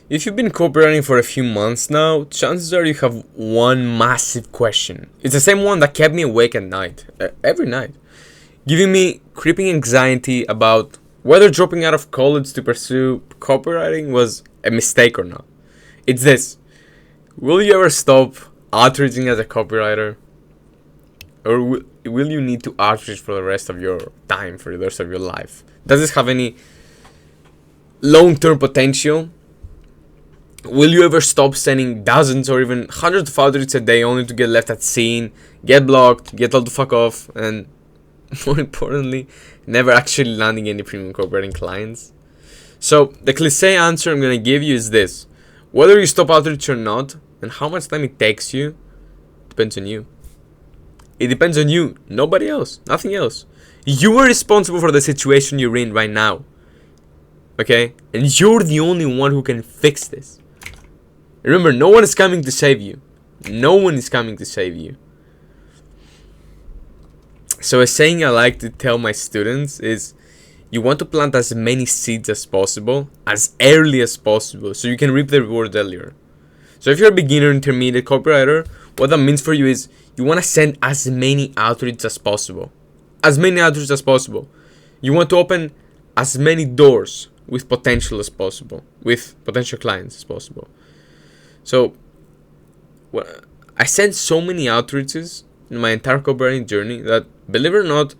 If you've been copywriting for a few months now, chances are you have one massive question. It's the same one that kept me awake at night, every night, giving me creeping anxiety about whether dropping out of college to pursue copywriting was a mistake or not. It's this: will you ever stop outreaching as a copywriter? Or will you need to outreach for the rest of your time, for the rest of your life? Does this have any long-term potential? Will you ever stop sending dozens or even hundreds of outreaches a day only to get left at scene, get blocked, get told to fuck off, and more importantly, never actually landing any premium copywriting clients? So the cliche answer I'm going to give you is this: whether you stop outreach or not, and how much time it takes you, depends on you. It depends on you, nobody else, nothing else. You are responsible for the situation you're in right now. Okay? And you're the only one who can fix this. Remember, no one is coming to save you. No one is coming to save you. So a saying I like to tell my students is, you want to plant as many seeds as possible, as early as possible, so you can reap the reward earlier. So if you're a beginner, intermediate copywriter, what that means for you is you want to send as many outreaches as possible. As many outreaches as possible. You want to open as many doors with potential as possible, with potential clients as possible. So, I sent so many outreaches in my entire copywriting journey that, believe it or not,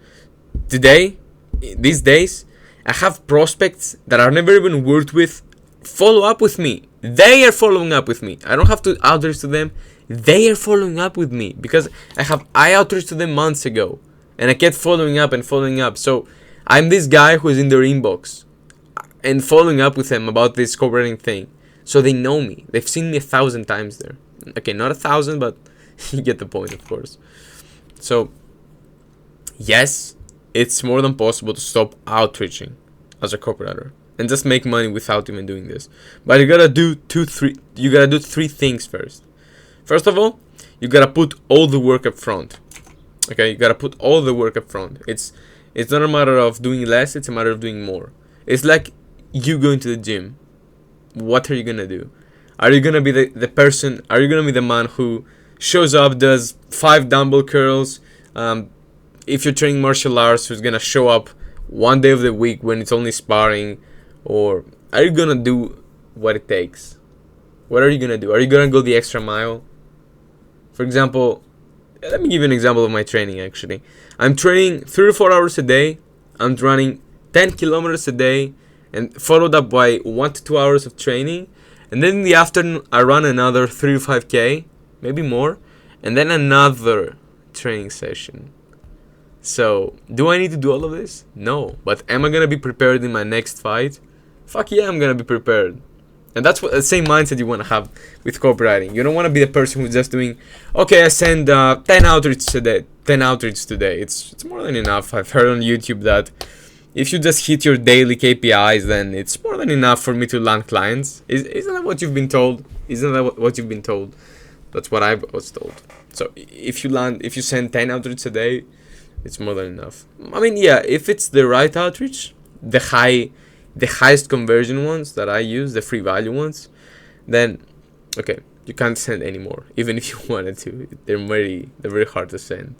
these days, I have prospects that I've never even worked with follow up with me. They are following up with me. I don't have to outreach to them. They are following up with me because I outreached to them months ago, and I kept following up and following up. So I'm this guy who is in their inbox and following up with them about this copywriting thing. So they know me. They've seen me 1,000 times there. Okay, not 1,000, but you get the point, of course. So, yes, it's more than possible to stop outreaching as a copywriter and just make money without even doing this. But you gotta do three things first. First of all, you gotta put all the work up front. Okay, you gotta put all the work up front. It's not a matter of doing less, it's a matter of doing more. It's like you going to the gym. What are you gonna do? Are you gonna be the person? Are you gonna be the man who shows up, does 5 dumbbell curls? If you're training martial arts, who's gonna show up one day of the week when it's only sparring? Or are you gonna do what it takes? What are you gonna do? Are you gonna go the extra mile? For example, let me give you an example of my training actually. I'm training 3 to 4 hours a day. I'm running 10 kilometers a day, and followed up by 1 to 2 hours of training. And then in the afternoon, I run another 3 to 5K, maybe more, and then another training session. So, do I need to do all of this? No. But am I going to be prepared in my next fight? Fuck yeah, I'm going to be prepared. And that's what the same mindset you want to have with copywriting. You don't want to be the person who's just doing, okay, I send 10 outreaches today. 10 outreaches today. It's more than enough. I've heard on YouTube that if you just hit your daily KPIs, then it's more than enough for me to land clients. Isn't that what you've been told? Isn't that what you've been told? That's what I was told. So if you send 10 outreach a day, it's more than enough. I mean, yeah, if it's the right outreach, the highest conversion ones that I use, the free value ones, then okay, you can't send anymore, even if you wanted to. They're very hard to send.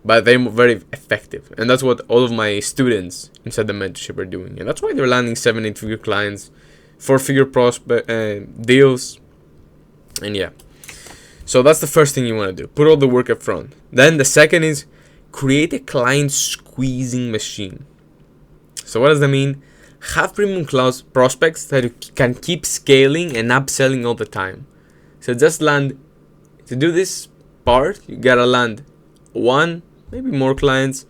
But they're very effective. And that's what all of my students inside the mentorship are doing. And that's why they're landing 7-8-figure clients, 4-figure deals. And yeah. So that's the first thing you want to do. Put all the work up front. Then the second is create a client squeezing machine. So what does that mean? Have premium prospects that you can keep scaling and upselling all the time. So just land. To do this part, you gotta land 1, maybe more clients,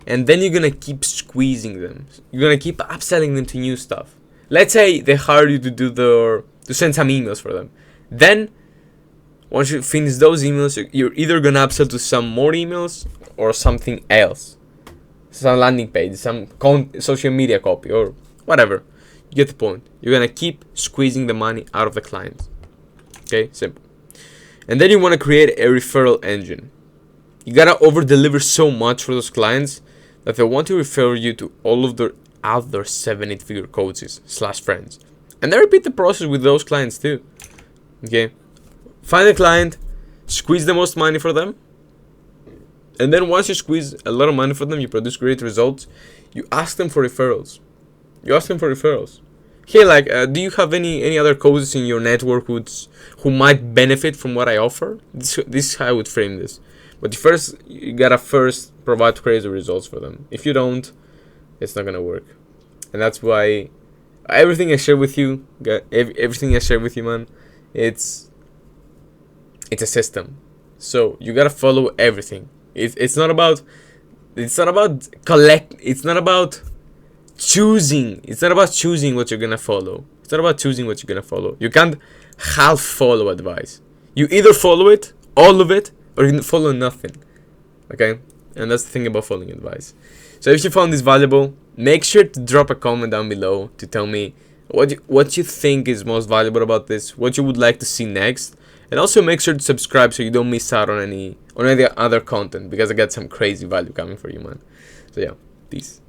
and then you're gonna keep squeezing them. You're gonna keep upselling them to new stuff. Let's say they hire you to send some emails for them. Then once you finish those emails, you're either gonna upsell to some more emails or something else, some landing page, some social media copy, or whatever. You get the point. You're gonna keep squeezing the money out of the clients. Okay, simple. And then you want to create a referral engine. You gotta over deliver so much for those clients that they want to refer you to all of their other 7-8 figure coaches / friends. And then repeat the process with those clients too. Okay, find a client, squeeze the most money for them, and then once you squeeze a lot of money for them, you produce great results, you ask them for referrals. Hey, like, do you have any other coaches in your network who might benefit from what I offer? This is how I would frame this. But you gotta provide crazy results for them. If you don't, it's not gonna work. And that's why everything I share with you, man, it's a system. So you gotta follow everything. It's not about choosing. It's not about choosing what you're gonna follow. You can't half follow advice. You either follow it, all of it, or you can follow nothing. Okay? And that's the thing about following advice. So if you found this valuable, make sure to drop a comment down below to tell me what you think is most valuable about this, what you would like to see next, and also make sure to subscribe so you don't miss out on any other content, because I got some crazy value coming for you, man. So yeah, peace.